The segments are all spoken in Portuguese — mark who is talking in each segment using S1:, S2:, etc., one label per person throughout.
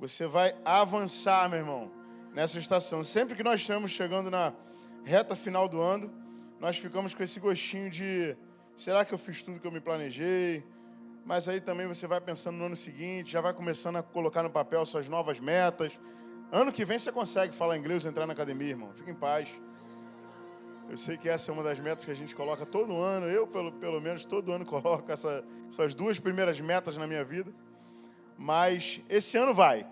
S1: Você vai avançar, meu irmão, nessa estação. Sempre que nós estamos chegando na reta final do ano, nós ficamos com esse gostinho de, será que eu fiz tudo que eu me planejei? Mas aí também você vai pensando no ano seguinte, já vai começando a colocar no papel suas novas metas. Ano que vem você consegue falar inglês e entrar na academia, irmão. Fica em paz. Eu sei que essa é uma das metas que a gente coloca todo ano. Eu, pelo menos, todo ano coloco essas duas primeiras metas na minha vida. Mas esse ano vai.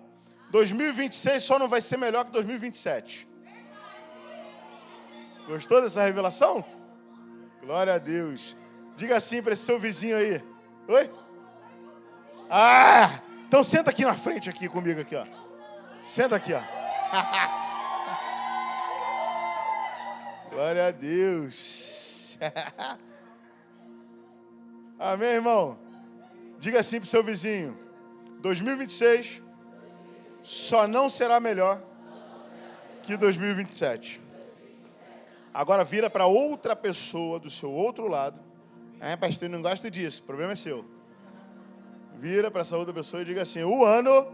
S1: 2026 só não vai ser melhor que 2027. Gostou dessa revelação? Glória a Deus. Diga assim para esse seu vizinho aí. Oi? Ah! Então senta aqui na frente aqui comigo aqui, ó. Senta aqui, ó. Glória a Deus. Amém, irmão? Diga assim pro seu vizinho. 2026 só não será melhor que 2027. Agora vira para outra pessoa do seu outro lado. Pastor, não gosta disso. O problema é seu. Vira para essa outra pessoa e diga assim: o ano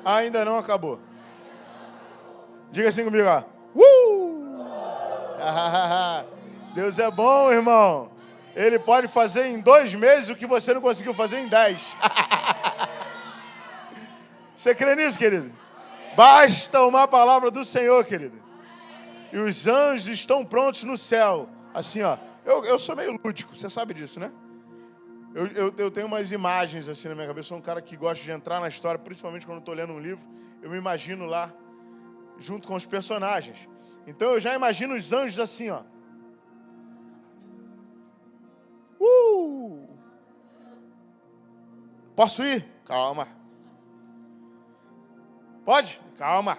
S1: ainda não acabou. Diga assim comigo, ó. Deus é bom, irmão. Ele pode fazer em 2 meses o que você não conseguiu fazer em 10. Você crê nisso, querido? Basta uma palavra do Senhor, querido. E os anjos estão prontos no céu. Assim, ó. Eu sou meio lúdico, você sabe disso, né? Eu tenho umas imagens assim na minha cabeça. Eu sou um cara que gosta de entrar na história, principalmente quando eu estou lendo um livro. Eu me imagino lá, junto com os personagens. Então eu já imagino os anjos assim, ó. Posso ir? Calma. Pode? Calma.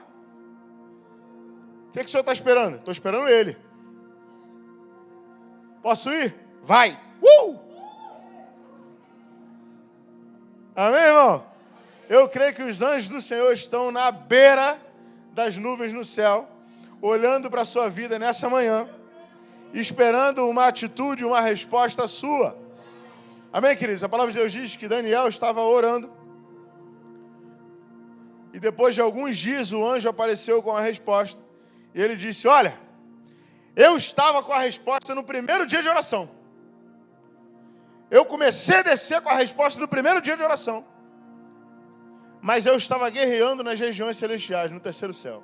S1: O que o senhor está esperando? Estou esperando ele. Posso ir? Vai. Amém, irmão? Eu creio que os anjos do Senhor estão na beira das nuvens no céu, olhando para a sua vida nessa manhã, esperando uma atitude, uma resposta sua. Amém, queridos? A palavra de Deus diz que Daniel estava orando e depois de alguns dias o anjo apareceu com a resposta e ele disse: olha, eu estava com a resposta no primeiro dia de oração. Eu comecei a descer com a resposta no primeiro dia de oração. Mas eu estava guerreando nas regiões celestiais, no terceiro céu.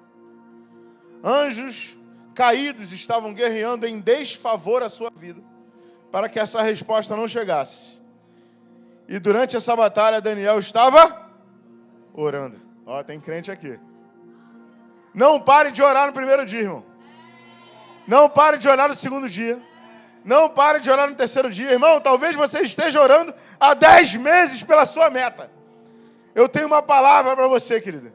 S1: Anjos caídos estavam guerreando em desfavor à sua vida, para que essa resposta não chegasse. E durante essa batalha, Daniel estava orando. Ó, tem crente aqui. Não pare de orar no primeiro dia, irmão. Não pare de orar no segundo dia. Não pare de orar no terceiro dia. Irmão, talvez você esteja orando há 10 meses pela sua meta. Eu tenho uma palavra para você, querida.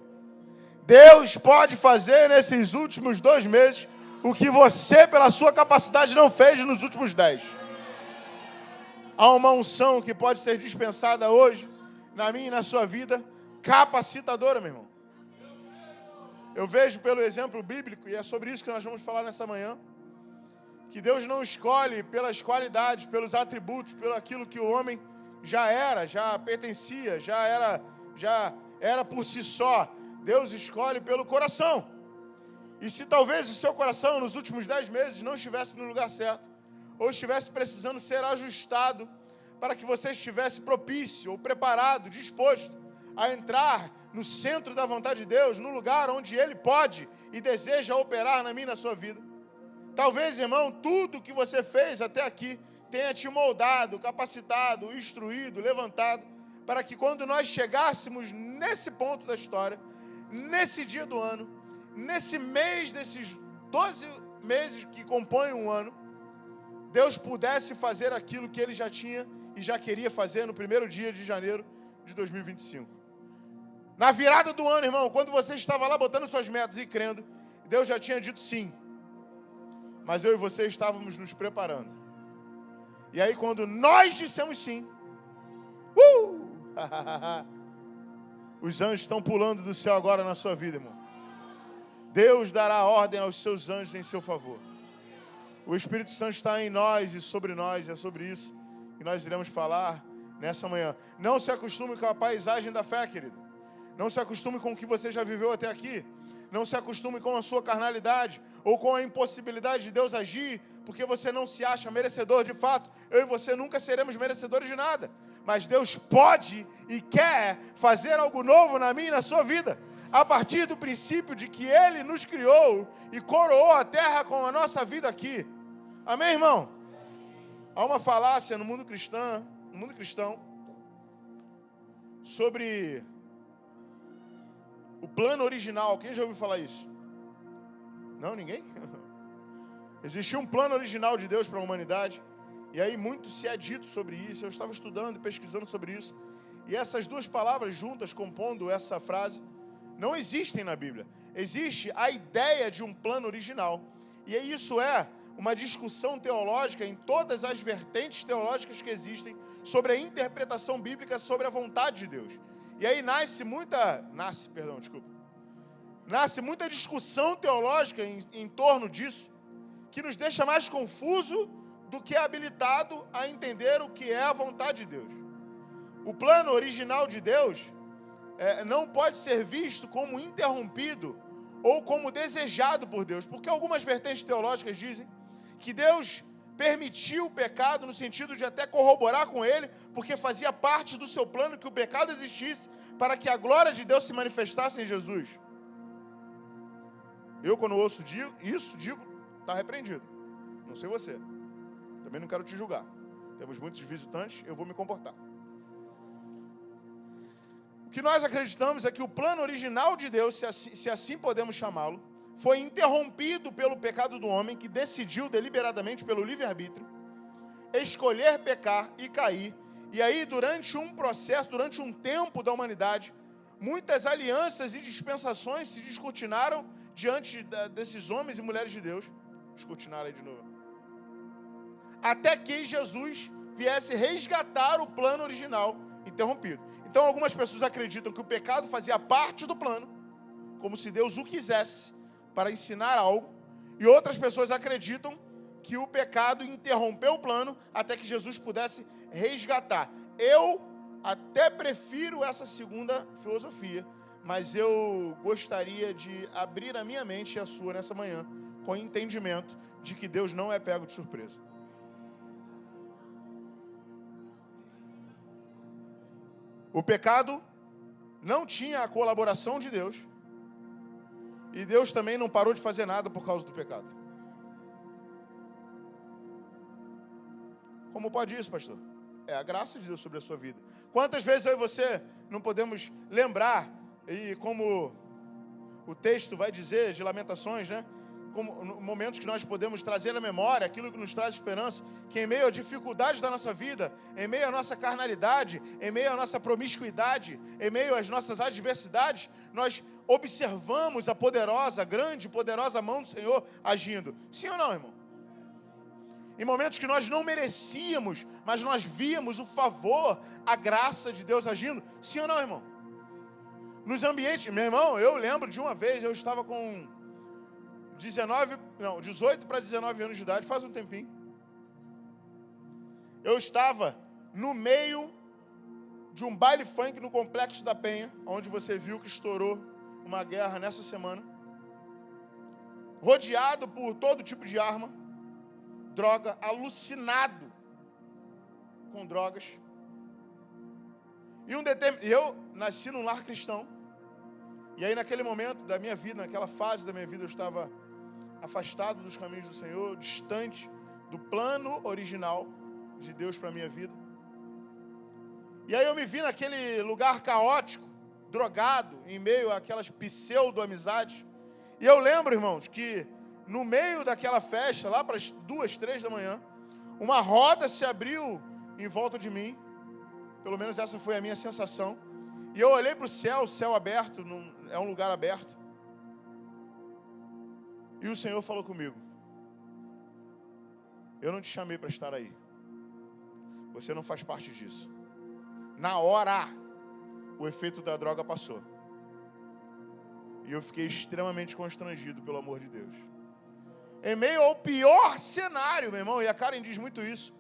S1: Deus pode fazer nesses últimos 2 meses o que você, pela sua capacidade, não fez nos últimos 10. Há uma unção que pode ser dispensada hoje, na minha e na sua vida, capacitadora, meu irmão. Eu vejo pelo exemplo bíblico, e é sobre isso que nós vamos falar nessa manhã, que Deus não escolhe pelas qualidades, pelos atributos, pelo aquilo que o homem já era, já pertencia, já era por si só. Deus escolhe pelo coração. E se talvez o seu coração nos últimos 10 meses não estivesse no lugar certo, ou estivesse precisando ser ajustado para que você estivesse propício ou preparado, disposto a entrar no centro da vontade de Deus, no lugar onde Ele pode e deseja operar na minha e na sua vida. Talvez, irmão, tudo que você fez até aqui tenha te moldado, capacitado, instruído, levantado, para que quando nós chegássemos nesse ponto da história, nesse dia do ano, nesse mês, desses 12 meses que compõem um ano, Deus pudesse fazer aquilo que Ele já tinha e já queria fazer no primeiro dia de janeiro de 2025. Na virada do ano, irmão, quando você estava lá botando suas metas e crendo, Deus já tinha dito sim. Mas eu e você estávamos nos preparando. E aí quando nós dissemos sim, os anjos estão pulando do céu agora na sua vida, irmão. Deus dará ordem aos seus anjos em seu favor. O Espírito Santo está em nós e sobre nós, e é sobre isso que nós iremos falar nessa manhã. Não se acostume com a paisagem da fé, querido. Não se acostume com o que você já viveu até aqui. Não se acostume com a sua carnalidade ou com a impossibilidade de Deus agir, porque você não se acha merecedor de fato. Eu e você nunca seremos merecedores de nada. Mas Deus pode e quer fazer algo novo na minha e na sua vida, a partir do princípio de que Ele nos criou e coroou a terra com a nossa vida aqui. Amém, irmão? Há uma falácia no mundo cristão sobre o plano original. Quem já ouviu falar isso? Não, ninguém? Existia um plano original de Deus para a humanidade. E aí muito se é dito sobre isso. Eu estava estudando e pesquisando sobre isso. E essas duas palavras juntas, compondo essa frase, não existem na Bíblia. Existe a ideia de um plano original. E isso é uma discussão teológica em todas as vertentes teológicas que existem sobre a interpretação bíblica sobre a vontade de Deus. E aí nasce muita discussão teológica em torno disso, que nos deixa mais confuso do que habilitado a entender o que é a vontade de Deus. O plano original de Deus não pode ser visto como interrompido ou como desejado por Deus, porque algumas vertentes teológicas dizem que Deus permitiu o pecado no sentido de até corroborar com ele, porque fazia parte do seu plano que o pecado existisse para que a glória de Deus se manifestasse em Jesus. Eu, quando ouço isso, digo, está repreendido. Não sei você. Também não quero te julgar. Temos muitos visitantes, eu vou me comportar. O que nós acreditamos é que o plano original de Deus, se assim podemos chamá-lo, foi interrompido pelo pecado do homem, que decidiu deliberadamente, pelo livre-arbítrio, escolher pecar e cair. E aí, durante um processo, durante um tempo da humanidade, muitas alianças e dispensações se descortinaram diante desses homens e mulheres de Deus. Descortinaram aí de novo. Até que Jesus viesse resgatar o plano original interrompido. Então, algumas pessoas acreditam que o pecado fazia parte do plano, como se Deus o quisesse, para ensinar algo, e outras pessoas acreditam que o pecado interrompeu o plano até que Jesus pudesse resgatar. Eu até prefiro essa segunda filosofia, mas eu gostaria de abrir a minha mente e a sua nessa manhã com o entendimento de que Deus não é pego de surpresa. O pecado não tinha a colaboração de Deus, e Deus também não parou de fazer nada por causa do pecado. Como pode isso, pastor? É a graça de Deus sobre a sua vida. Quantas vezes eu e você não podemos lembrar, e como o texto vai dizer, de Lamentações, né? Como momentos que nós podemos trazer na memória aquilo que nos traz esperança, que em meio a dificuldades da nossa vida, em meio à nossa carnalidade, em meio à nossa promiscuidade, em meio às nossas adversidades, nós observamos a poderosa, grande e poderosa mão do Senhor agindo. Sim ou não, irmão? Em momentos que nós não merecíamos, mas nós víamos o favor, a graça de Deus agindo. Sim ou não, irmão? Nos ambientes, meu irmão, eu lembro de uma vez, eu estava com 18 para 19 anos de idade, faz um tempinho. Eu estava no meio de um baile funk no Complexo da Penha, onde você viu que estourou uma guerra nessa semana, rodeado por todo tipo de arma, droga, alucinado com drogas. E eu nasci num lar cristão, e aí naquele momento da minha vida, naquela fase da minha vida, eu estava afastado dos caminhos do Senhor, distante do plano original de Deus para a minha vida. E aí eu me vi naquele lugar caótico, drogado, em meio àquelas pseudo-amizades. E eu lembro, irmãos, que no meio daquela festa, lá para as 2, 3 da manhã, uma roda se abriu em volta de mim, pelo menos essa foi a minha sensação, e eu olhei para o céu aberto, é um lugar aberto, e o Senhor falou comigo: eu não te chamei para estar aí, você não faz parte disso. Na hora, o efeito da droga passou, e eu fiquei extremamente constrangido pelo amor de Deus. Em meio ao pior cenário, meu irmão, e a Karen diz muito isso,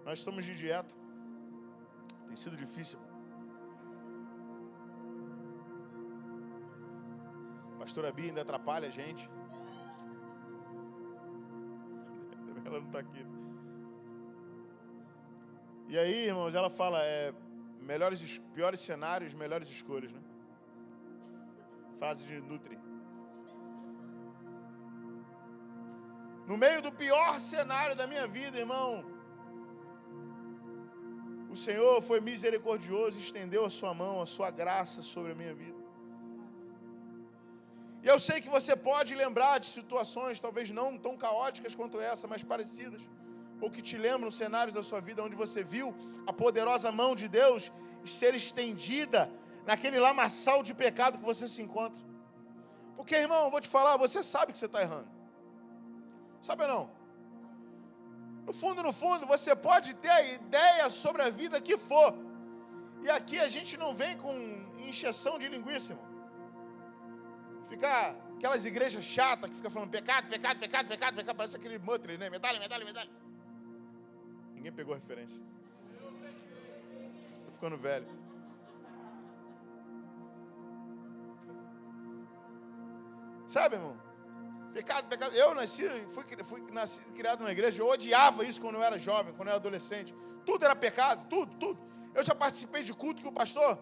S1: nós estamos de dieta, tem sido difícil. Pastora Bia ainda atrapalha a gente. Ela não está aqui. E aí, irmãos, ela fala, piores cenários, melhores escolhas, né? Frase de Nutri. No meio do pior cenário da minha vida, irmão, o Senhor foi misericordioso e estendeu a sua mão, a sua graça sobre a minha vida. E eu sei que você pode lembrar de situações, talvez não tão caóticas quanto essa, mas parecidas, ou que te lembram cenários da sua vida onde você viu a poderosa mão de Deus ser estendida naquele lamaçal de pecado que você se encontra. Porque, irmão, eu vou te falar, você sabe que você está errando. Sabe ou não? No fundo, você pode ter a ideia sobre a vida que for. E aqui a gente não vem com encheção de linguiça, irmão. Ficar aquelas igrejas chatas que ficam falando pecado, parece aquele Muttley, né? Medalha. Ninguém pegou a referência. Tô ficando velho. Sabe, irmão? Pecado. Eu fui criado numa igreja, eu odiava isso quando eu era jovem, quando eu era adolescente. Tudo era pecado, tudo. Eu já participei de culto que o pastor...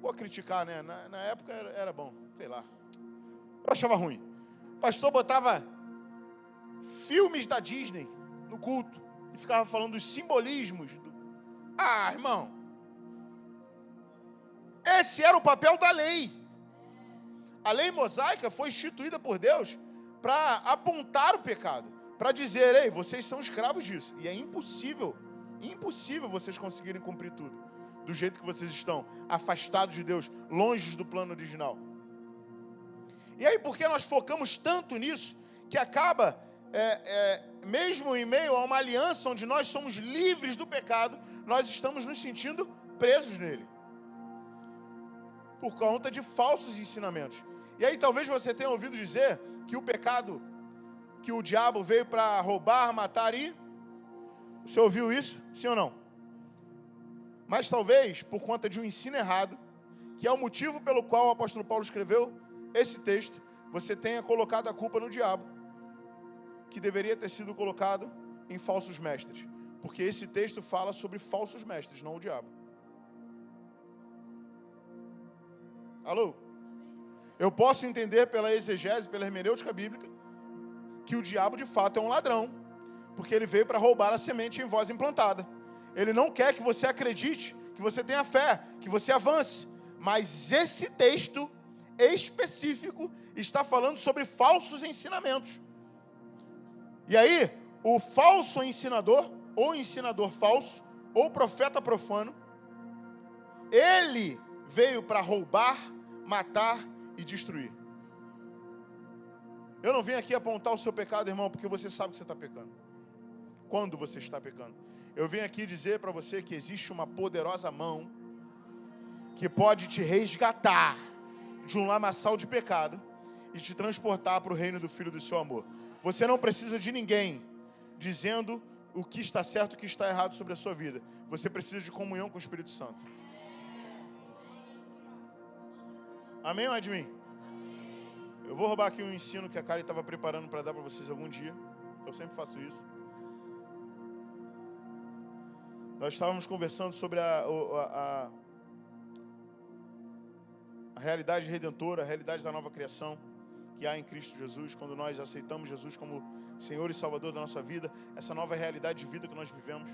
S1: Vou criticar, né? Na época era bom, sei lá. Eu achava ruim. O pastor botava filmes da Disney no culto e ficava falando dos simbolismos. Irmão. Esse era o papel da lei. A lei mosaica foi instituída por Deus para apontar o pecado, para dizer, ei, vocês são escravos disso. E é impossível vocês conseguirem cumprir tudo. Do jeito que vocês estão, afastados de Deus, longe do plano original. E aí, porque nós focamos tanto nisso, que acaba, mesmo em meio a uma aliança onde nós somos livres do pecado, nós estamos nos sentindo presos nele. Por conta de falsos ensinamentos. E aí, talvez você tenha ouvido dizer que o pecado, que o diabo veio para roubar, matar e... Você ouviu isso? Sim ou não? Mas talvez, por conta de um ensino errado, que é o motivo pelo qual o apóstolo Paulo escreveu esse texto, você tenha colocado a culpa no diabo, que deveria ter sido colocado em falsos mestres. Porque esse texto fala sobre falsos mestres, não o diabo. Alô? Eu posso entender pela exegese, pela hermenêutica bíblica, que o diabo de fato é um ladrão, porque ele veio para roubar a semente em vós implantada. Ele não quer que você acredite, que você tenha fé, que você avance. Mas esse texto específico está falando sobre falsos ensinamentos. E aí, o falso ensinador, ou ensinador falso, ou profeta profano, ele veio para roubar, matar e destruir. Eu não vim aqui apontar o seu pecado, irmão, porque você sabe que você está pecando. Quando você está pecando. Eu vim aqui dizer para você que existe uma poderosa mão que pode te resgatar de um lamaçal de pecado e te transportar para o reino do Filho do seu amor. Você não precisa de ninguém dizendo o que está certo e o que está errado sobre a sua vida. Você precisa de comunhão com o Espírito Santo. Amém ou é de mim? Eu vou roubar aqui um ensino que a Karen estava preparando para dar para vocês algum dia. Eu sempre faço isso. Nós estávamos conversando sobre a realidade redentora, a realidade da nova criação que há em Cristo Jesus, quando nós aceitamos Jesus como Senhor e Salvador da nossa vida, essa nova realidade de vida que nós vivemos.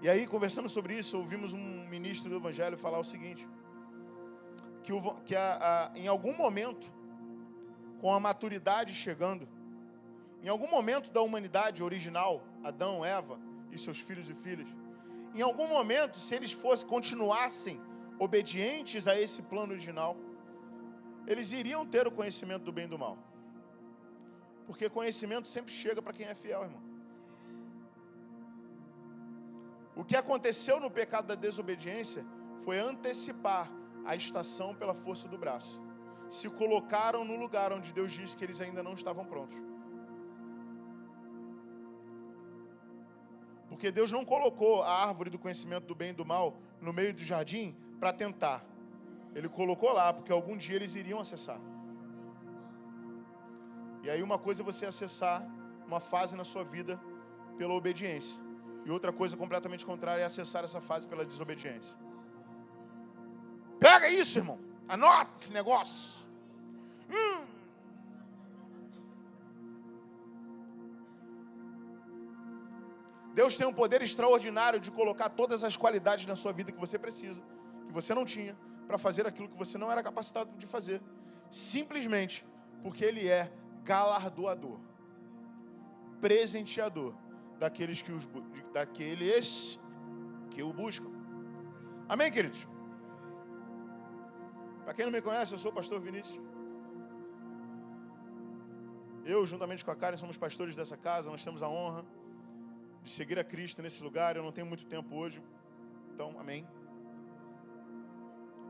S1: E aí, conversando sobre isso, ouvimos um ministro do Evangelho falar o seguinte, que em algum momento, com a maturidade chegando, em algum momento da humanidade original, Adão, Eva e seus filhos e filhas, em algum momento, se eles continuassem obedientes a esse plano original, eles iriam ter o conhecimento do bem e do mal. Porque conhecimento sempre chega para quem é fiel, irmão. O que aconteceu no pecado da desobediência foi antecipar a estação pela força do braço. Se colocaram no lugar onde Deus disse que eles ainda não estavam prontos. Porque Deus não colocou a árvore do conhecimento do bem e do mal no meio do jardim para tentar. Ele colocou lá, porque algum dia eles iriam acessar. E aí uma coisa é você acessar uma fase na sua vida pela obediência. E outra coisa completamente contrária é acessar essa fase pela desobediência. Pega isso, irmão. Anota esse negócio. Deus tem um poder extraordinário de colocar todas as qualidades na sua vida que você precisa, que você não tinha, para fazer aquilo que você não era capacitado de fazer. Simplesmente porque Ele é galardoador, presenteador daqueles que o buscam. Amém, queridos? Para quem não me conhece, eu sou o pastor Vinícius. Eu, juntamente com a Karen, somos pastores dessa casa. Nós temos a honra de seguir a Cristo nesse lugar. Eu não tenho muito tempo hoje, então, amém.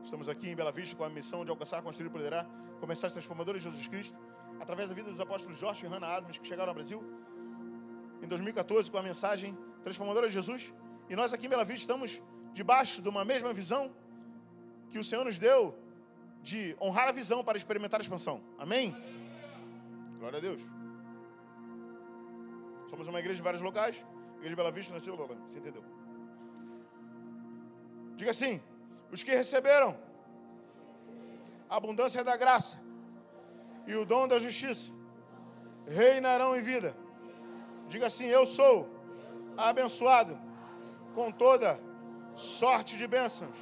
S1: Estamos aqui em Bela Vista com a missão de alcançar, construir e liderar mensagens transformadoras de Jesus Cristo, através da vida dos apóstolos Josh e Hannah Adams, que chegaram ao Brasil em 2014 com a mensagem transformadora de Jesus. E nós aqui em Bela Vista estamos debaixo de uma mesma visão que o Senhor nos deu de honrar a visão para experimentar a expansão. Amém? Glória a Deus. Somos uma igreja de vários locais. Igreja de Bela Vista, nasceu, você entendeu? Diga assim: os que receberam a abundância da graça e o dom da justiça reinarão em vida. Diga assim: eu sou abençoado com toda sorte de bênçãos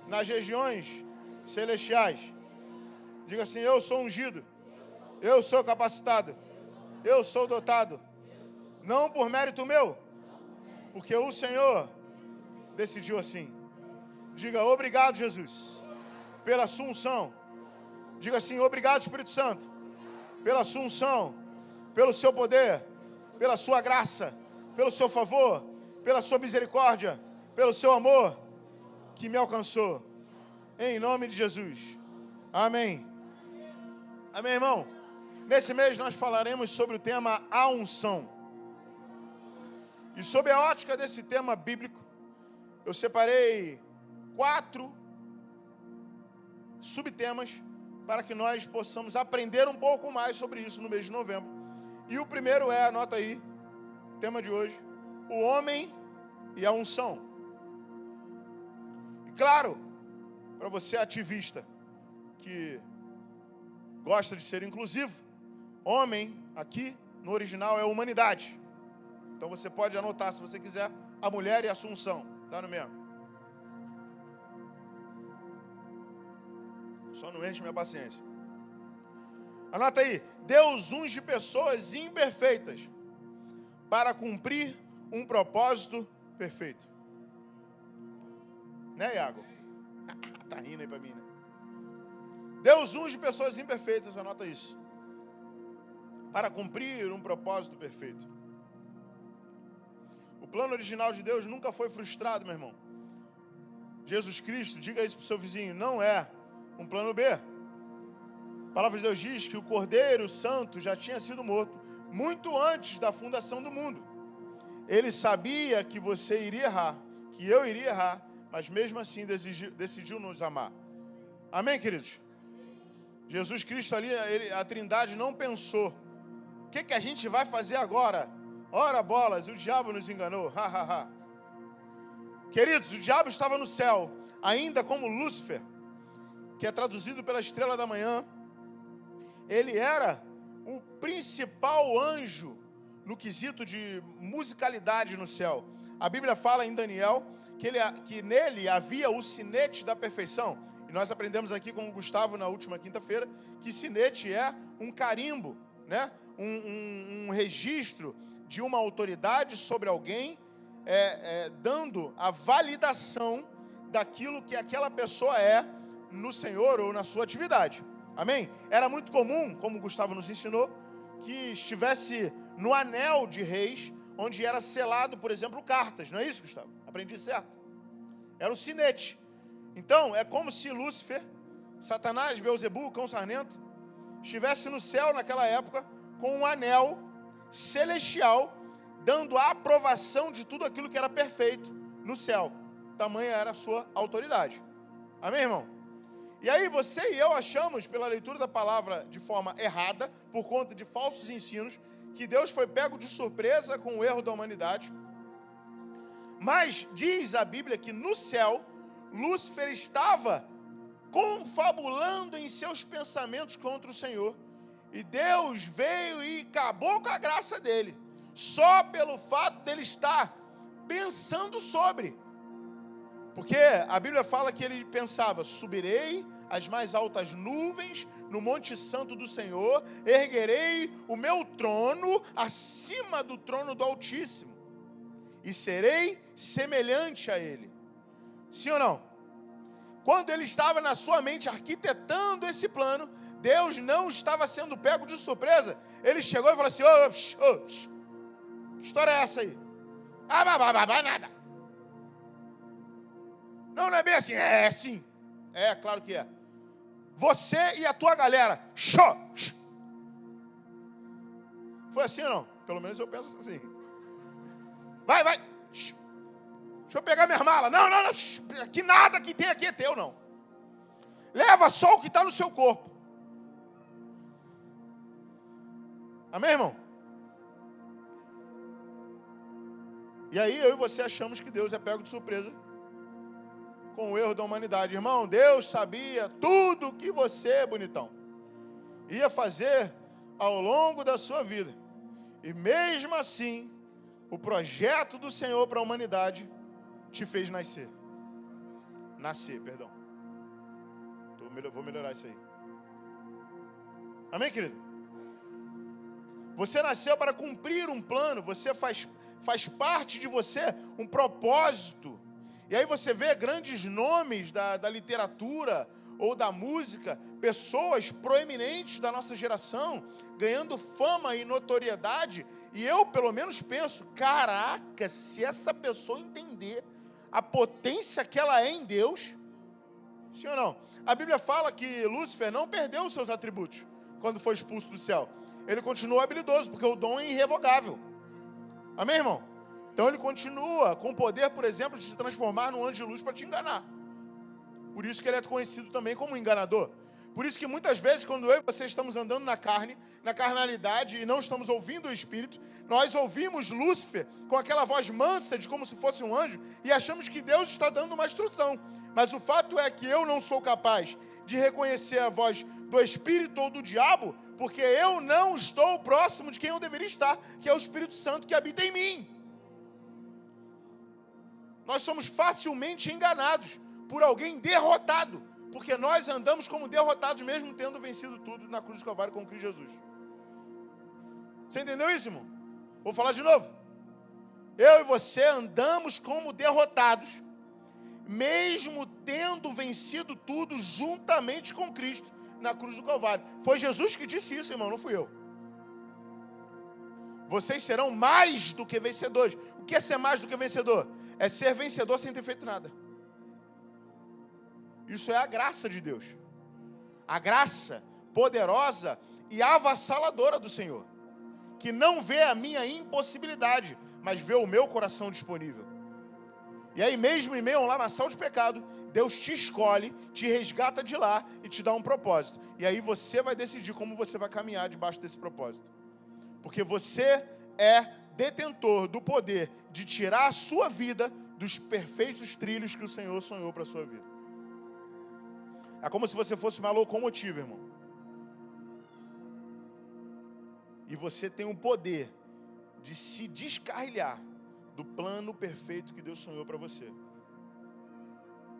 S1: nas regiões celestiais. Diga assim: eu sou ungido, eu sou capacitado, eu sou dotado, não por mérito meu, porque o Senhor decidiu assim. Diga: obrigado, Jesus, pela sua unção. Diga assim: obrigado, Espírito Santo, pela sua unção, pelo seu poder, pela sua graça, pelo seu favor, pela sua misericórdia, pelo seu amor que me alcançou. Em nome de Jesus. Amém. Amém, irmão? Nesse mês nós falaremos sobre o tema a unção. E sob a ótica desse tema bíblico, eu separei 4 subtemas para que nós possamos aprender um pouco mais sobre isso no mês de novembro. E o primeiro é, anota aí, o tema de hoje, o homem e a unção. E claro, para você ativista que gosta de ser inclusivo, homem aqui no original é humanidade. Então você pode anotar, se você quiser, a mulher e a assunção. Tá no mesmo. Só não enche minha paciência. Anota aí. Deus unge pessoas imperfeitas para cumprir um propósito perfeito. Né, Iago? Tá rindo aí pra mim, né? Deus unge pessoas imperfeitas, anota isso, para cumprir um propósito perfeito. O plano original de Deus nunca foi frustrado, meu irmão. Jesus Cristo, diga isso pro seu vizinho, não é um plano B. A palavra de Deus diz que o Cordeiro Santo já tinha sido morto muito antes da fundação do mundo. Ele sabia que você iria errar, que eu iria errar, mas mesmo assim decidiu nos amar. Amém, queridos? Jesus Cristo ali, a Trindade não pensou: o que a gente vai fazer agora? Ora bolas, o diabo nos enganou. Ha, ha, ha. Queridos, o diabo estava no céu, ainda como Lúcifer, que é traduzido pela estrela da manhã. Ele era o principal anjo no quesito de musicalidade no céu. A Bíblia fala em Daniel que nele havia o sinete da perfeição. E nós aprendemos aqui com o Gustavo na última quinta-feira que sinete é um carimbo, né? Um registro de uma autoridade sobre alguém, dando a validação daquilo que aquela pessoa é no Senhor ou na sua atividade. Amém? Era muito comum, como o Gustavo nos ensinou, que estivesse no anel de reis, onde era selado, por exemplo, cartas. Não é isso, Gustavo? Aprendi certo? Era o sinete. Então, é como se Lúcifer, Satanás, Beelzebu, cão sarnento, estivesse no céu naquela época com um anel celestial, dando a aprovação de tudo aquilo que era perfeito no céu. Tamanha era a sua autoridade. Amém, irmão? E aí você e eu achamos, pela leitura da palavra de forma errada, por conta de falsos ensinos, que Deus foi pego de surpresa com o erro da humanidade. Mas diz a Bíblia que no céu, Lúcifer estava confabulando em seus pensamentos contra o Senhor. E Deus veio e acabou com a graça dele, só pelo fato dele estar pensando sobre. Porque a Bíblia fala que ele pensava: subirei às mais altas nuvens, no monte santo do Senhor, erguerei o meu trono acima do trono do Altíssimo, e serei semelhante a ele. Sim ou não? Quando ele estava na sua mente arquitetando esse plano, Deus não estava sendo pego de surpresa. Ele chegou e falou assim: que história é essa aí? Nada. Não é bem assim. É sim. É, claro que é. Você e a tua galera. Foi assim ou não? Pelo menos eu penso assim. Vai. Deixa eu pegar minha mala. Não. Que nada que tem aqui é teu, não. Leva só o que está no seu corpo. Amém, irmão? E aí eu e você achamos que Deus é pego de surpresa com o erro da humanidade. Irmão, Deus sabia tudo que você, bonitão, ia fazer ao longo da sua vida. E mesmo assim, o projeto do Senhor para a humanidade te fez nascer. Vou melhorar isso aí. Amém, querido? Você nasceu para cumprir um plano, você faz parte de você um propósito. E aí você vê grandes nomes da literatura ou da música, pessoas proeminentes da nossa geração, ganhando fama e notoriedade, e eu pelo menos penso: caraca, se essa pessoa entender a potência que ela é em Deus, sim ou não? A Bíblia fala que Lúcifer não perdeu os seus atributos quando foi expulso do céu. Ele continuou habilidoso, porque o dom é irrevogável. Amém, irmão? Então ele continua com o poder, por exemplo, de se transformar num anjo de luz para te enganar. Por isso que ele é conhecido também como enganador. Por isso que muitas vezes, quando eu e você estamos andando na carne, na carnalidade, e não estamos ouvindo o Espírito, nós ouvimos Lúcifer com aquela voz mansa de como se fosse um anjo, e achamos que Deus está dando uma instrução. Mas o fato é que eu não sou capaz de reconhecer a voz do Espírito ou do diabo, porque eu não estou próximo de quem eu deveria estar, que é o Espírito Santo que habita em mim. Nós somos facilmente enganados por alguém derrotado, porque nós andamos como derrotados, mesmo tendo vencido tudo na cruz do Calvário com Cristo Jesus. Você entendeu isso, irmão? Vou falar de novo. Eu e você andamos como derrotados, mesmo tendo vencido tudo juntamente com Cristo na cruz do Calvário. Foi Jesus que disse isso, irmão, não fui eu. Vocês serão mais do que vencedores. O que é ser mais do que vencedor? É ser vencedor sem ter feito nada. Isso é a graça de Deus. A graça poderosa e avassaladora do Senhor, que não vê a minha impossibilidade, mas vê o meu coração disponível. E aí mesmo em meio a um lamaçal de pecado, Deus te escolhe, te resgata de lá e te dá um propósito. E aí você vai decidir como você vai caminhar debaixo desse propósito. Porque você é detentor do poder de tirar a sua vida dos perfeitos trilhos que o Senhor sonhou para a sua vida. É como se você fosse uma locomotiva, irmão. E você tem o poder de se descarrilhar do plano perfeito que Deus sonhou para você.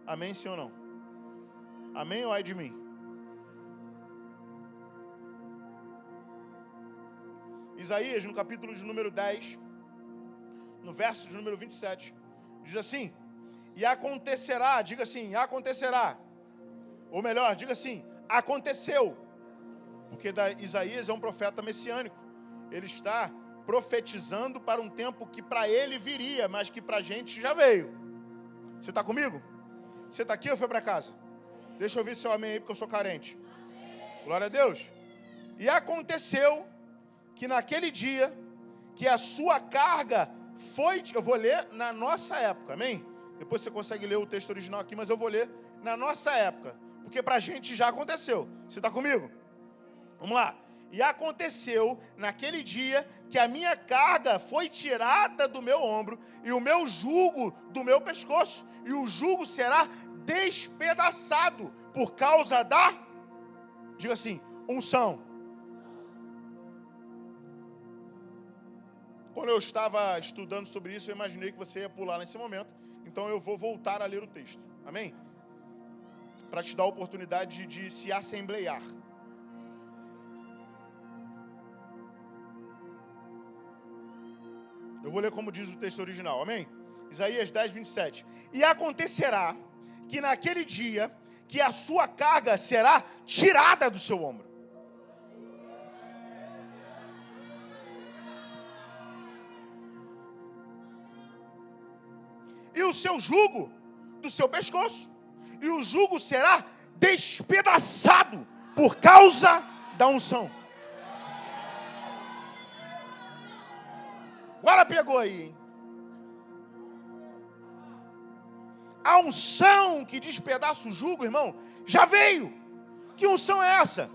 S1: Amém, sim ou não? Amém ou ai de mim? Isaías, no capítulo de número 10, no verso de número 27, diz assim: e acontecerá, diga assim, acontecerá. Ou melhor, diga assim, aconteceu. Porque Isaías é um profeta messiânico. Ele está profetizando para um tempo que para ele viria, mas que para a gente já veio. Você está comigo? Você está aqui ou foi para casa? Deixa eu ouvir seu amém aí, porque eu sou carente. Glória a Deus. E aconteceu que naquele dia, que a sua carga foi... Eu vou ler na nossa época, amém? Depois você consegue ler o texto original aqui, mas eu vou ler na nossa época. porque para a gente já aconteceu. Você está comigo? Vamos lá. E aconteceu naquele dia que a minha carga foi tirada do meu ombro e o meu jugo do meu pescoço. E o jugo será despedaçado por causa da, diga assim, unção. Quando eu estava estudando sobre isso, eu imaginei que você ia pular nesse momento. Então eu vou voltar a ler o texto. Amém? Para te dar a oportunidade de se assembleiar. Eu vou ler como diz o texto original, amém? Isaías 10, 27. E acontecerá que naquele dia, que a sua carga será tirada do seu ombro. E o seu jugo do seu pescoço. E o jugo será despedaçado por causa da unção. Agora pegou aí, hein? A unção que despedaça o jugo, irmão, já veio. Que unção é essa?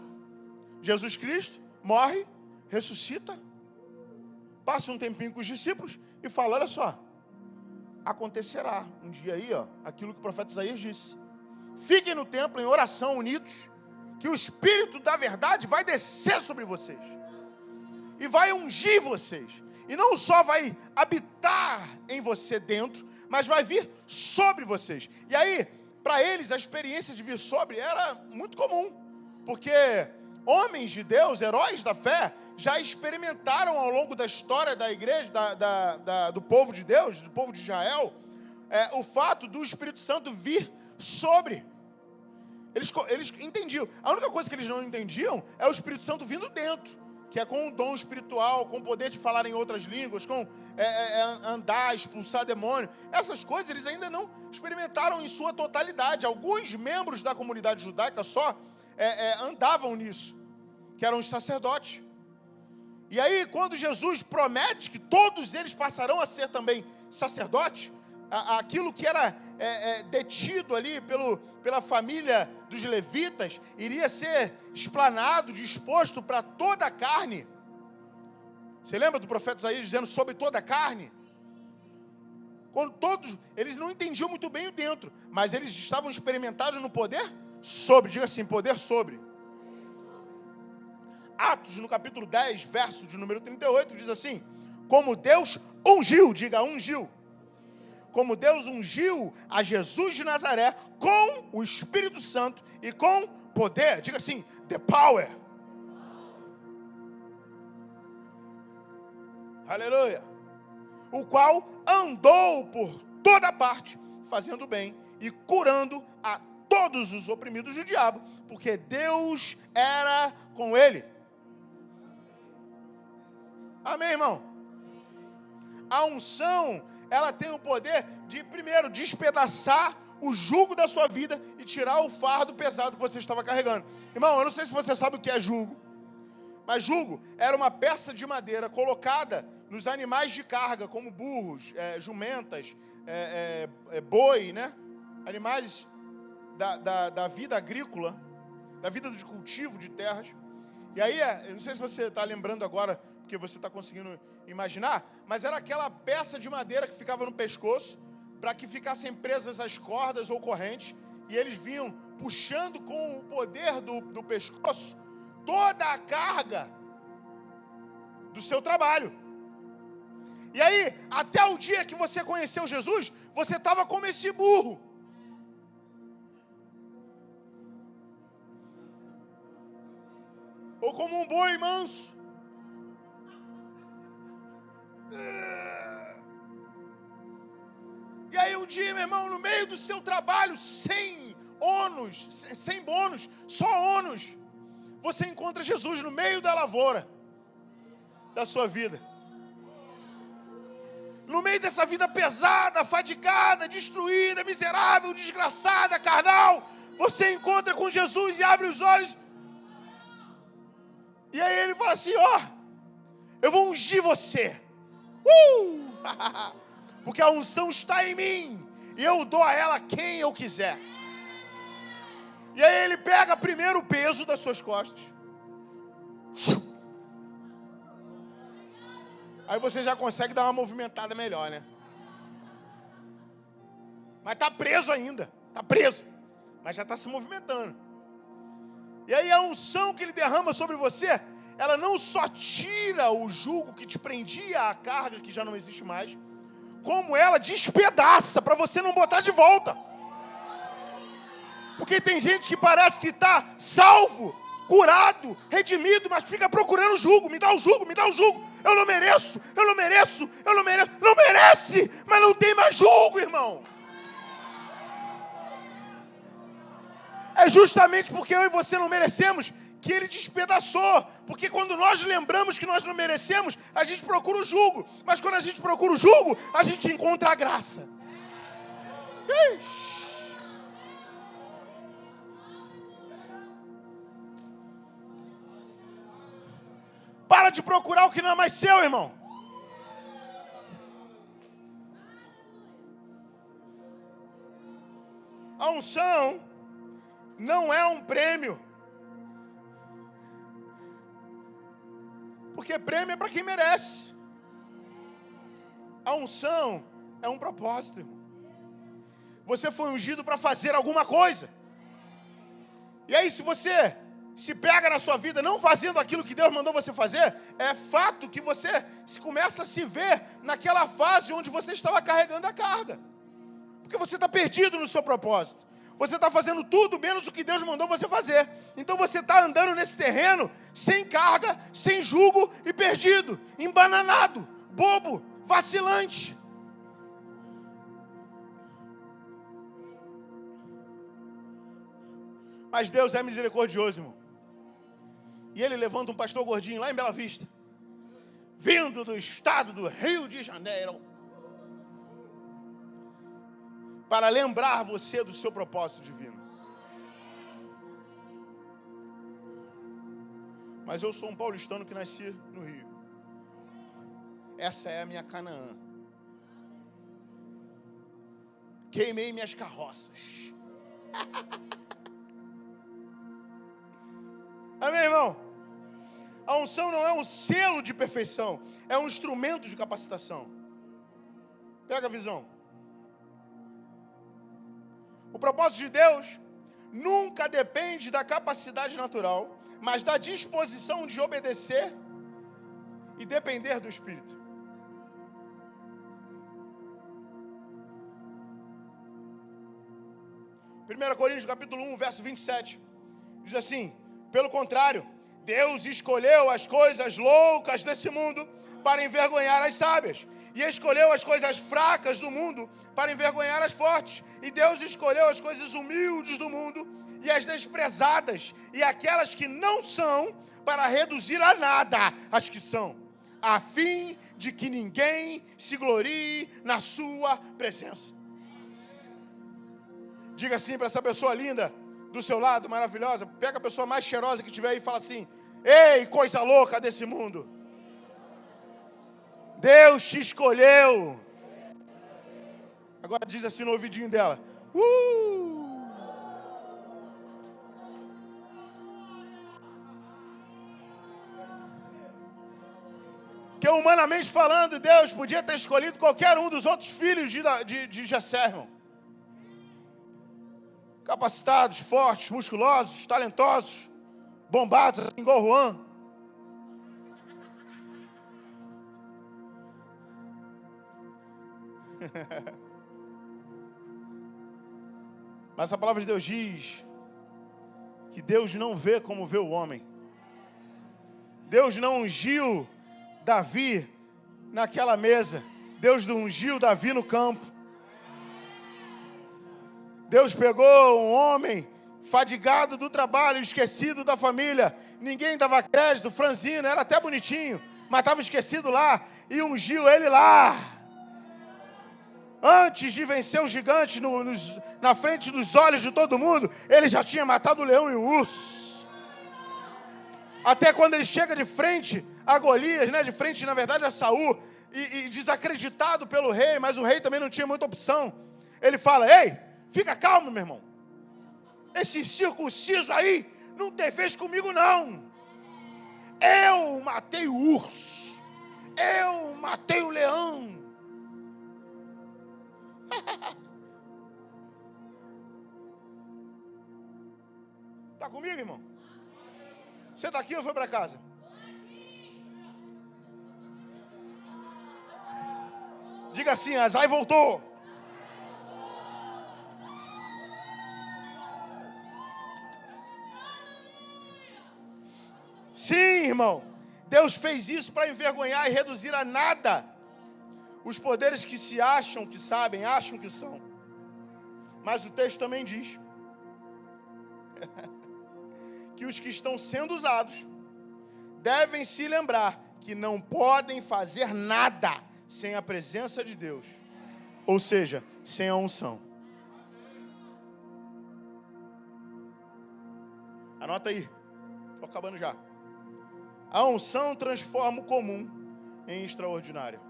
S1: Jesus Cristo morre, ressuscita, passa um tempinho com os discípulos e fala, olha só, acontecerá um dia aí, ó, aquilo que o profeta Isaías disse. Fiquem no templo em oração unidos, que o Espírito da verdade vai descer sobre vocês e vai ungir vocês. E não só vai habitar em você dentro, mas vai vir sobre vocês. E aí, para eles, a experiência de vir sobre era muito comum. Porque homens de Deus, heróis da fé, já experimentaram ao longo da história da igreja, do povo de Deus, do povo de Israel, o fato do Espírito Santo vir sobre. Eles entendiam. A única coisa que eles não entendiam é o Espírito Santo vindo dentro. Que é com um dom espiritual, com o poder de falar em outras línguas, com andar, expulsar demônio. Essas coisas eles ainda não experimentaram em sua totalidade. Alguns membros da comunidade judaica só andavam nisso, que eram os sacerdotes. E aí, quando Jesus promete que todos eles passarão a ser também sacerdotes, aquilo que era detido ali pela família dos levitas, iria ser explanado, disposto para toda a carne. Você lembra do profeta Isaías dizendo sobre toda a carne? Quando todos, eles não entendiam muito bem o dentro, mas eles estavam experimentados no poder sobre, diga assim, poder sobre. Atos, no capítulo 10, verso de número 38, diz assim, como Deus ungiu, diga ungiu, como Deus ungiu a Jesus de Nazaré com o Espírito Santo e com poder, diga assim, the power. Aleluia. O qual andou por toda parte, fazendo bem e curando a todos os oprimidos do diabo, porque Deus era com ele. Amém, irmão? A unção, ela tem o poder de, primeiro, despedaçar o jugo da sua vida e tirar o fardo pesado que você estava carregando. Irmão, eu não sei se você sabe o que é jugo, mas jugo era uma peça de madeira colocada nos animais de carga, como burros, jumentas, boi, né? Animais da vida agrícola, da vida de cultivo de terras. E aí, eu não sei se você está lembrando agora, porque você está conseguindo imaginar, mas era aquela peça de madeira que ficava no pescoço, para que ficassem presas as cordas ou correntes, e eles vinham puxando com o poder do pescoço toda a carga do seu trabalho. E aí, até o dia que você conheceu Jesus, você estava como esse burro. Ou como um boi manso. E aí um dia, meu irmão, no meio do seu trabalho, sem bônus, só ônus, você encontra Jesus no meio da lavoura da sua vida. No meio dessa vida pesada, fadigada, destruída, miserável, desgraçada, carnal, você encontra com Jesus e abre os olhos. E aí ele fala assim, eu vou ungir você. Porque a unção está em mim, e eu dou a ela quem eu quiser. E aí ele pega primeiro o peso das suas costas. Aí você já consegue dar uma movimentada melhor, né? Mas está preso ainda. Está preso. Mas já está se movimentando. E aí a unção que ele derrama sobre você, ela não só tira o jugo que te prendia à carga, que já não existe mais, como ela despedaça para você não botar de volta. Porque tem gente que parece que está salvo, curado, redimido, mas fica procurando o jugo. Me dá o jugo, me dá o jugo. Eu não mereço, eu não mereço, eu não mereço. Não merece, mas não tem mais jugo, irmão. É justamente porque eu e você não merecemos que ele despedaçou. Porque quando nós lembramos que nós não merecemos, a gente procura o jugo. Mas quando a gente procura o jugo, a gente encontra a graça. Para de procurar o que não é mais seu, irmão. A unção não é um prêmio. Porque prêmio é para quem merece. A unção é um propósito, irmão. Você foi ungido para fazer alguma coisa. E aí, se você se pega na sua vida não fazendo aquilo que Deus mandou você fazer, é fato que você começa a se ver naquela fase onde você estava carregando a carga. Porque você está perdido no seu propósito. Você está fazendo tudo menos o que Deus mandou você fazer. Então você está andando nesse terreno sem carga, sem jugo e perdido, embananado, bobo, vacilante. Mas Deus é misericordioso, irmão. E Ele levanta um pastor gordinho lá em Bela Vista, vindo do estado do Rio de Janeiro, para lembrar você do seu propósito divino. Mas eu sou um paulistano que nasci no Rio. Essa é a minha Canaã. Queimei minhas carroças. Amém, irmão? A unção não é um selo de perfeição, é um instrumento de capacitação. Pega a visão. O propósito de Deus nunca depende da capacidade natural, mas da disposição de obedecer e depender do Espírito. Primeira Coríntios capítulo 1, verso 27, diz assim: pelo contrário, Deus escolheu as coisas loucas desse mundo para envergonhar as sábias, e escolheu as coisas fracas do mundo para envergonhar as fortes. E Deus escolheu as coisas humildes do mundo e as desprezadas e aquelas que não são, para reduzir a nada as que são, a fim de que ninguém se glorie na sua presença. Diga assim para essa pessoa linda do seu lado, maravilhosa. Pega a pessoa mais cheirosa que tiver aí e fala assim: ei, coisa louca desse mundo, Deus te escolheu. Agora diz assim no ouvidinho dela: Que humanamente falando, Deus podia ter escolhido qualquer um dos outros filhos de Jessé, irmão. Capacitados, fortes, musculosos, talentosos, bombados, assim igual o Juan. Mas a palavra de Deus diz que Deus não vê como vê o homem. Deus não ungiu Davi naquela mesa. Deus não ungiu Davi no campo. Deus pegou um homem fadigado do trabalho, esquecido da família. Ninguém dava crédito, franzino, era até bonitinho, mas estava esquecido lá, e ungiu ele lá. Antes de vencer o gigante na frente dos olhos de todo mundo, ele já tinha matado o leão e o urso. Até quando ele chega de frente a Golias, né, de frente, na verdade, a Saul, e desacreditado pelo rei, mas o rei também não tinha muita opção. Ele fala: ei, fica calmo, meu irmão. esse circunciso aí não tem fez comigo, não. Eu matei o urso. Eu matei o leão. Está comigo, irmão? Você está aqui ou foi para casa? Diga assim, Azai voltou. Sim, irmão. Deus fez isso para envergonhar e reduzir a nada os poderes que se acham que sabem, acham que são. Mas o texto também diz que os que estão sendo usados devem se lembrar que não podem fazer nada sem a presença de Deus, ou seja, sem a unção. Anota aí, estou acabando já. A unção transforma o comum em extraordinário.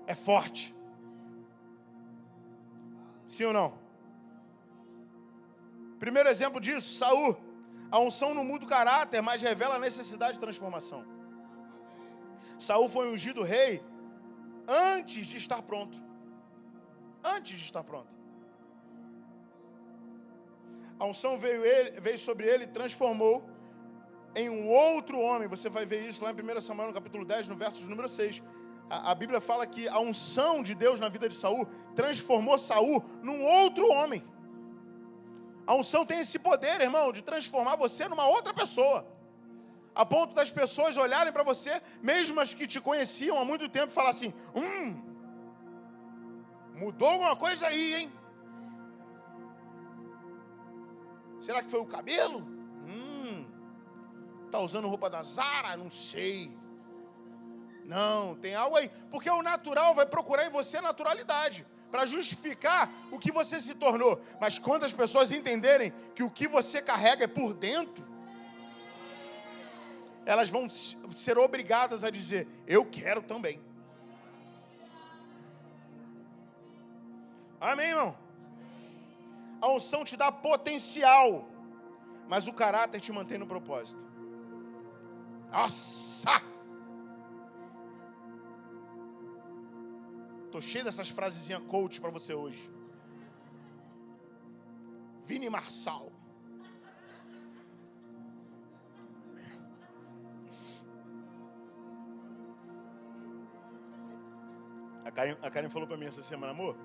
S1: É forte. Sim ou não? Primeiro exemplo disso, Saul. A unção não muda o caráter, mas revela a necessidade de transformação. Saul foi ungido rei antes de estar pronto. Antes de estar pronto. A unção veio sobre ele e transformou em um outro homem. Você vai ver isso lá em 1 Samuel, no capítulo 10, no verso número 6. A Bíblia fala que a unção de Deus na vida de Saul transformou Saul num outro homem. A unção tem esse poder, irmão, de transformar você numa outra pessoa. A ponto das pessoas olharem para você, mesmo as que te conheciam há muito tempo, e falar assim, mudou alguma coisa aí, hein? Será que foi o cabelo? Tá usando roupa da Zara? Não sei. Não, tem algo aí. Porque o natural vai procurar em você naturalidade, para justificar o que você se tornou. Mas quando as pessoas entenderem que o que você carrega é por dentro, elas vão ser obrigadas a dizer, eu quero também. Amém, irmão? A unção te dá potencial, mas o caráter te mantém no propósito. Nossa! Estou cheio dessas frasezinhas coach para você hoje. Vini Marçal. A Karen falou para mim essa semana, amor,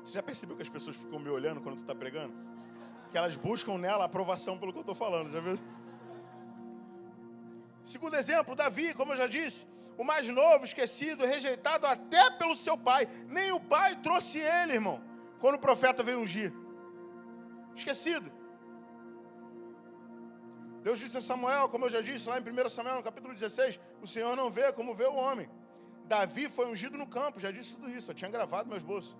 S1: você já percebeu que as pessoas ficam me olhando quando tu está pregando? Que elas buscam nela aprovação pelo que eu estou falando, já viu? Segundo exemplo, Davi, como eu já disse, o mais novo, esquecido, rejeitado até pelo seu pai. Nem o pai trouxe ele, irmão, quando o profeta veio ungir. Esquecido. Deus disse a Samuel, como eu já disse lá em 1 Samuel, no capítulo 16, o Senhor não vê como vê o homem. Davi foi ungido no campo, já disse tudo isso, eu tinha gravado meus bolsos.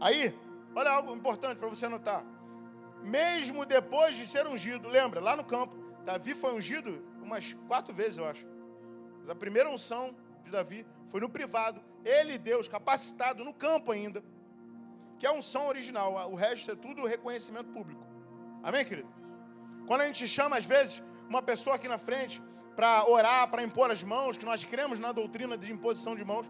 S1: Aí, olha algo importante para você anotar. Mesmo depois de ser ungido, lembra, lá no campo, Davi foi ungido umas 4 vezes, eu acho. Mas a primeira unção de Davi foi no privado. Ele e Deus, capacitado no campo ainda. Que é a unção original. O resto é tudo reconhecimento público. Amém, querido? Quando a gente chama, às vezes, uma pessoa aqui na frente para orar, para impor as mãos, que nós cremos na doutrina de imposição de mãos,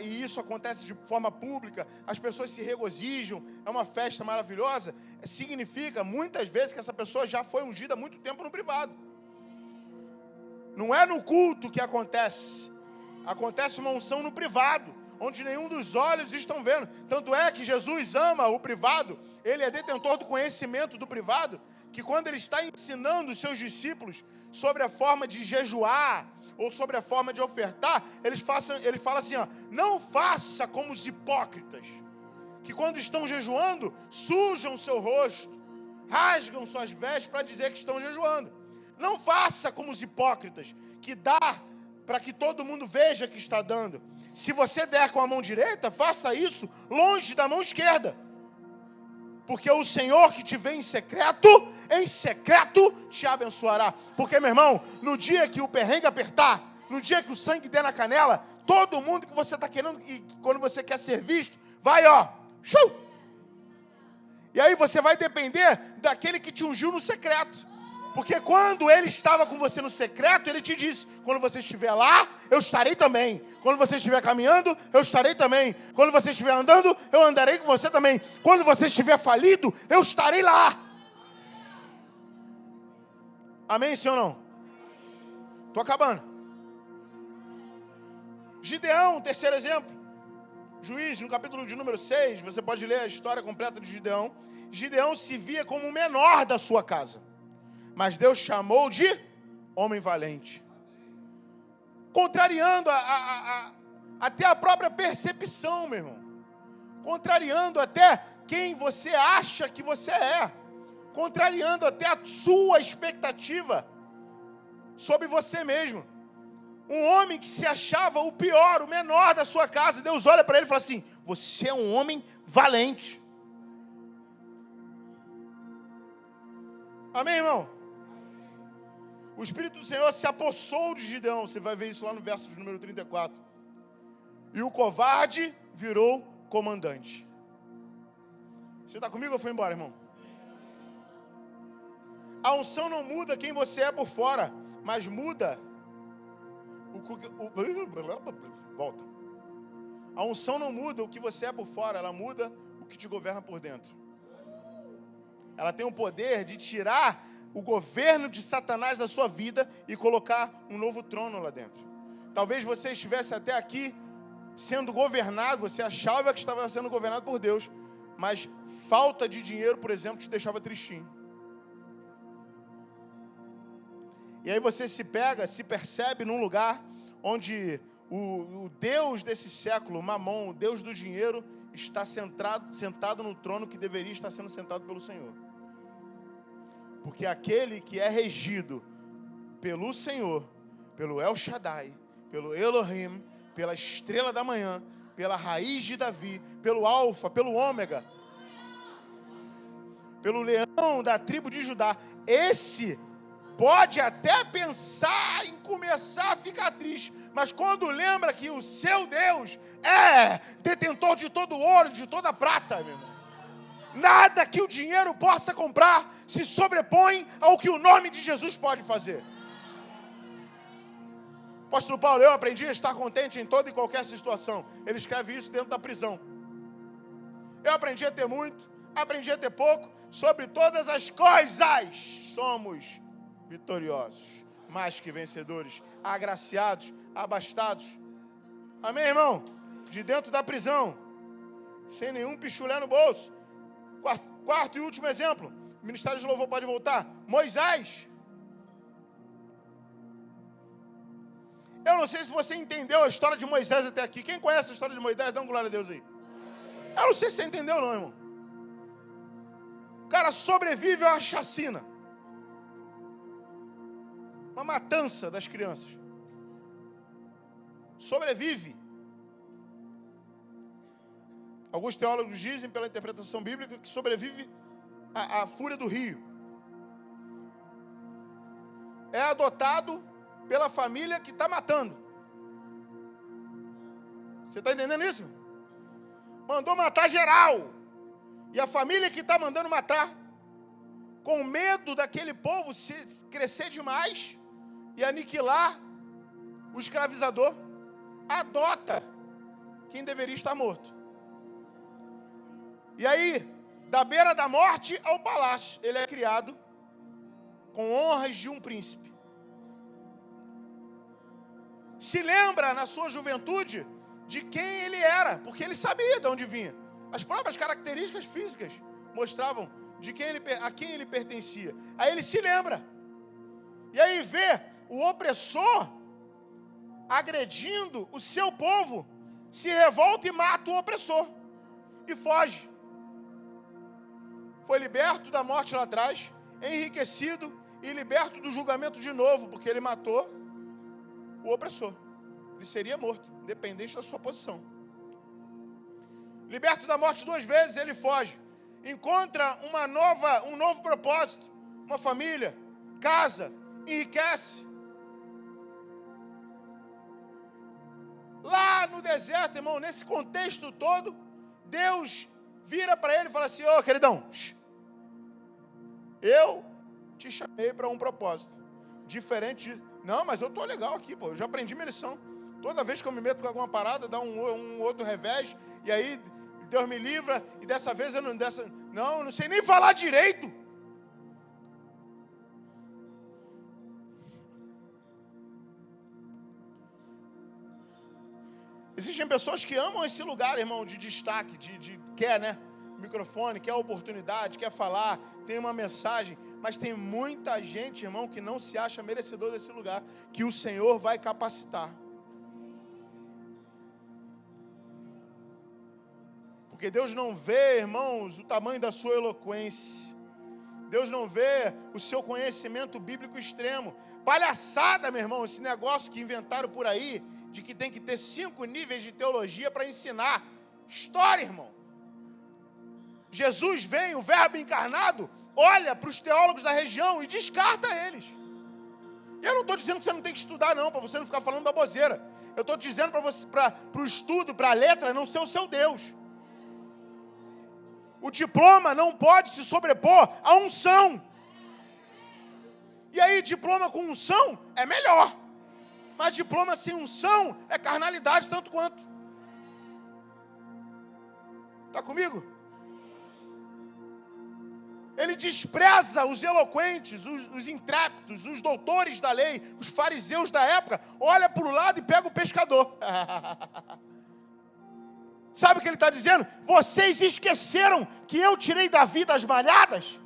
S1: e isso acontece de forma pública, as pessoas se regozijam, é uma festa maravilhosa, significa, muitas vezes, que essa pessoa já foi ungida há muito tempo no privado. Não é no culto que acontece uma unção no privado, onde nenhum dos olhos estão vendo. Tanto é que Jesus ama o privado, ele é detentor do conhecimento do privado, que quando ele está ensinando os seus discípulos sobre a forma de jejuar, ou sobre a forma de ofertar, ele fala assim, ó, não faça como os hipócritas, que quando estão jejuando, sujam seu rosto, rasgam suas vestes para dizer que estão jejuando. Não faça como os hipócritas, que dá para que todo mundo veja que está dando. Se você der com a mão direita, faça isso longe da mão esquerda. Porque o Senhor que te vê em secreto te abençoará. Porque, meu irmão, no dia que o perrengue apertar, no dia que o sangue der na canela, todo mundo que você está querendo, e quando você quer ser visto, vai, ó, show! E aí você vai depender daquele que te ungiu no secreto. Porque quando ele estava com você no secreto, ele te disse, quando você estiver lá, eu estarei também. Quando você estiver caminhando, eu estarei também. Quando você estiver andando, eu andarei com você também. Quando você estiver falido, eu estarei lá. Amém, sim ou não? Estou acabando. Gideão, terceiro exemplo. Juízes, no capítulo de número 6, você pode ler a história completa de Gideão. Gideão se via como o menor da sua casa, mas Deus chamou de homem valente. Contrariando até a própria percepção, meu irmão. Contrariando até quem você acha que você é. Contrariando até a sua expectativa sobre você mesmo. Um homem que se achava o pior, o menor da sua casa, Deus olha para ele e fala assim, você é um homem valente. Amém, irmão? O Espírito do Senhor se apossou de Gideão, você vai ver isso lá no verso de número 34. E o covarde virou comandante. Você está comigo ou foi embora, irmão? A unção não muda quem você é por fora, mas muda volta. A unção não muda o que você é por fora, ela muda o que te governa por dentro. Ela tem o poder de tirar o governo de Satanás da sua vida e colocar um novo trono lá dentro. Talvez você estivesse até aqui sendo governado, você achava que estava sendo governado por Deus, mas falta de dinheiro, por exemplo, te deixava tristinho. E aí você se percebe num lugar onde o Deus desse século, Mamon, o Deus do dinheiro, está sentado no trono que deveria estar sendo sentado pelo Senhor. Porque aquele que é regido pelo Senhor, pelo El Shaddai, pelo Elohim, pela estrela da manhã, pela raiz de Davi, pelo Alfa, pelo Ômega, pelo leão da tribo de Judá, esse pode até pensar em começar a ficar triste, mas quando lembra que o seu Deus é detentor de todo o ouro, de toda a prata, meu irmão, nada que o dinheiro possa comprar se sobrepõe ao que o nome de Jesus pode fazer. Apóstolo Paulo, eu aprendi a estar contente em toda e qualquer situação. Ele escreve isso dentro da prisão. Eu aprendi a ter muito, aprendi a ter pouco, sobre todas as coisas somos vitoriosos, mais que vencedores, agraciados, abastados. Amém, irmão? De dentro da prisão, sem nenhum pichulé no bolso. Quarto e último exemplo, o Ministério de Louvor pode voltar. Moisés. Eu não sei se você entendeu a história de Moisés até aqui. Quem conhece a história de Moisés, dá uma glória a Deus aí. Eu não sei se você entendeu não, irmão. O cara sobrevive a uma chacina. Uma matança das crianças. Sobrevive. Alguns teólogos dizem, pela interpretação bíblica, que sobrevive à fúria do rio. É adotado pela família que está matando. Você está entendendo isso? Mandou matar geral. E a família que está mandando matar, com medo daquele povo crescer demais e aniquilar o escravizador, adota quem deveria estar morto. E aí, da beira da morte ao palácio, ele é criado com honras de um príncipe. Se lembra na sua juventude de quem ele era, porque ele sabia de onde vinha. As próprias características físicas mostravam a quem ele pertencia. Aí ele se lembra. E aí vê o opressor agredindo o seu povo, se revolta e mata o opressor. E foge. Foi liberto da morte lá atrás, enriquecido e liberto do julgamento de novo, porque ele matou o opressor. Ele seria morto, independente da sua posição. Liberto da morte 2 vezes, ele foge. Encontra um novo propósito, uma família, casa, enriquece. Lá no deserto, irmão, nesse contexto todo, Deus vira para ele e fala assim: ô queridão, eu te chamei para um propósito. Diferente de... Não, mas eu tô legal aqui, pô. Eu já aprendi minha lição. Toda vez que eu me meto com alguma parada, dá um outro revés, e aí Deus me livra, e dessa vez eu não sei nem falar direito. Existem pessoas que amam esse lugar, irmão, de destaque, quer, né? Microfone, quer oportunidade, quer falar, tem uma mensagem, mas tem muita gente, irmão, que não se acha merecedor desse lugar, que o Senhor vai capacitar. Porque Deus não vê, irmãos, o tamanho da sua eloquência. Deus não vê o seu conhecimento bíblico extremo. Palhaçada, meu irmão, esse negócio que inventaram por aí, de que tem que ter 5 níveis de teologia para ensinar. História, irmão. Jesus vem, o verbo encarnado, olha para os teólogos da região e descarta eles. E eu não estou dizendo que você não tem que estudar, não, para você não ficar falando baboseira. Eu estou dizendo para você, para o estudo, para a letra, não ser o seu Deus. O diploma não pode se sobrepor à unção. E aí, diploma com unção é melhor. Mas diploma sem unção é carnalidade tanto quanto. Está comigo? Ele despreza os eloquentes, os intrépidos, os doutores da lei, os fariseus da época. Olha para o lado e pega o pescador. Sabe o que ele está dizendo? Vocês esqueceram que eu tirei Davi das malhadas?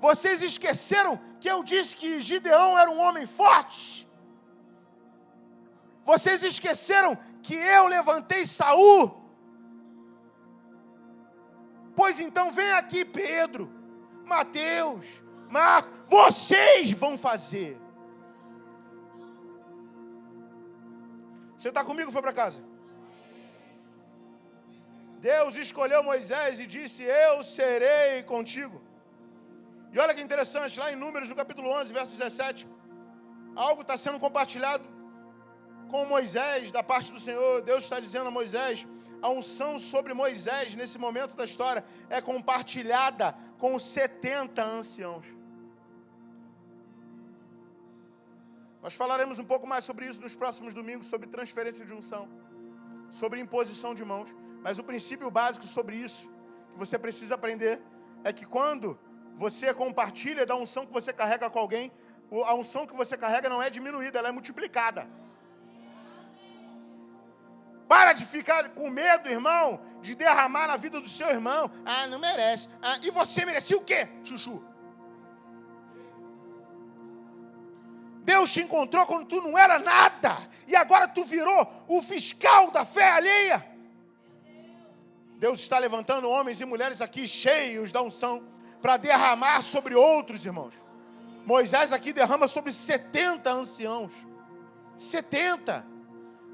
S1: Vocês esqueceram que eu disse que Gideão era um homem forte? Vocês esqueceram que eu levantei Saul? Pois então vem aqui Pedro, Mateus, Marcos, vocês vão fazer. Você está comigo ou foi para casa? Deus escolheu Moisés e disse: eu serei contigo. E olha que interessante, lá em Números, no capítulo 11, verso 17, algo está sendo compartilhado com Moisés, da parte do Senhor. Deus está dizendo a Moisés, a unção sobre Moisés, nesse momento da história, é compartilhada com 70 anciãos. Nós falaremos um pouco mais sobre isso nos próximos domingos, sobre transferência de unção, sobre imposição de mãos. Mas o princípio básico sobre isso, que você precisa aprender, é que quando você compartilha da unção que você carrega com alguém, a unção que você carrega não é diminuída, ela é multiplicada. Para de ficar com medo, irmão, de derramar na vida do seu irmão. Ah, não merece. Ah, e você merecia o quê, chuchu? Deus te encontrou quando tu não era nada, e agora tu virou o fiscal da fé alheia. Deus está levantando homens e mulheres aqui cheios da unção para derramar sobre outros, irmãos. Moisés aqui derrama sobre 70 anciãos. 70.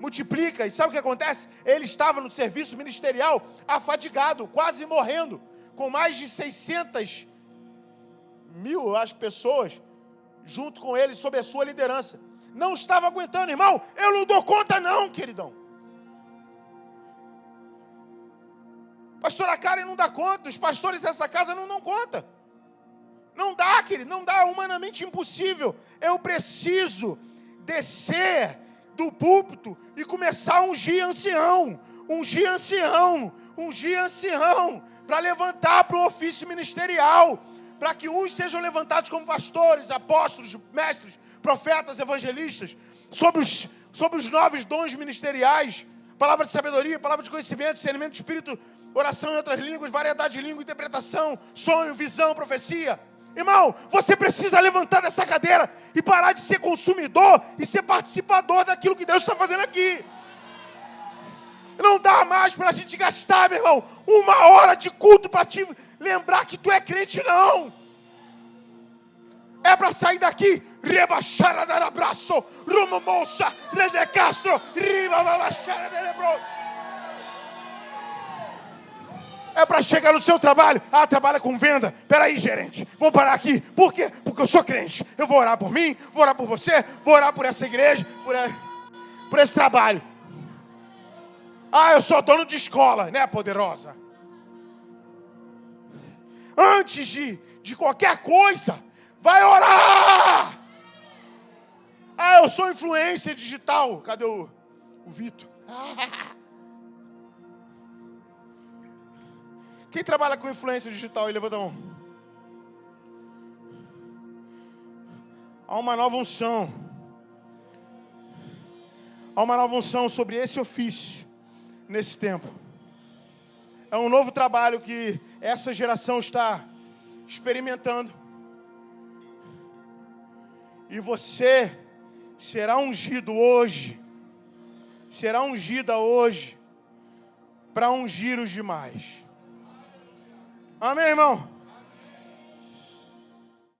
S1: Multiplica. E sabe o que acontece? Ele estava no serviço ministerial, afadigado, quase morrendo, com mais de 600 mil, as pessoas, junto com ele, sob a sua liderança. Não estava aguentando, irmão. Eu não dou conta não, queridão. Pastora Karen não dá conta, os pastores dessa casa não dão conta. Não dá, querido, não dá, humanamente impossível. Eu preciso descer do púlpito e começar a ungir ancião, para levantar para o ofício ministerial, para que uns sejam levantados como pastores, apóstolos, mestres, profetas, evangelistas, sobre os novos dons ministeriais, palavra de sabedoria, palavra de conhecimento, discernimento de espírito, oração em outras línguas, variedade de língua, interpretação, sonho, visão, profecia. Irmão, você precisa levantar dessa cadeira e parar de ser consumidor e ser participador daquilo que Deus está fazendo aqui. Não dá mais para a gente gastar, meu irmão, 1 hora de culto para te lembrar que tu é crente, não. É para sair daqui, rebaixar dar abraço, rumo moça, rede Castro, riba baixar de lebros. É para chegar no seu trabalho. Ah, trabalha com venda. Peraí, gerente, vou parar aqui. Por quê? Porque eu sou crente. Eu vou orar por mim, vou orar por você, vou orar por essa igreja. por esse trabalho. Ah, eu sou dono de escola, né, poderosa? Antes de qualquer coisa, vai orar. Ah, eu sou influencer digital. Cadê o Vitor? Quem trabalha com influência digital aí, levanta a mão. Há uma nova unção. Há uma nova unção sobre esse ofício nesse tempo. É um novo trabalho que essa geração está experimentando. E você será ungido hoje. Será ungida hoje para ungir os demais. Amém, irmão?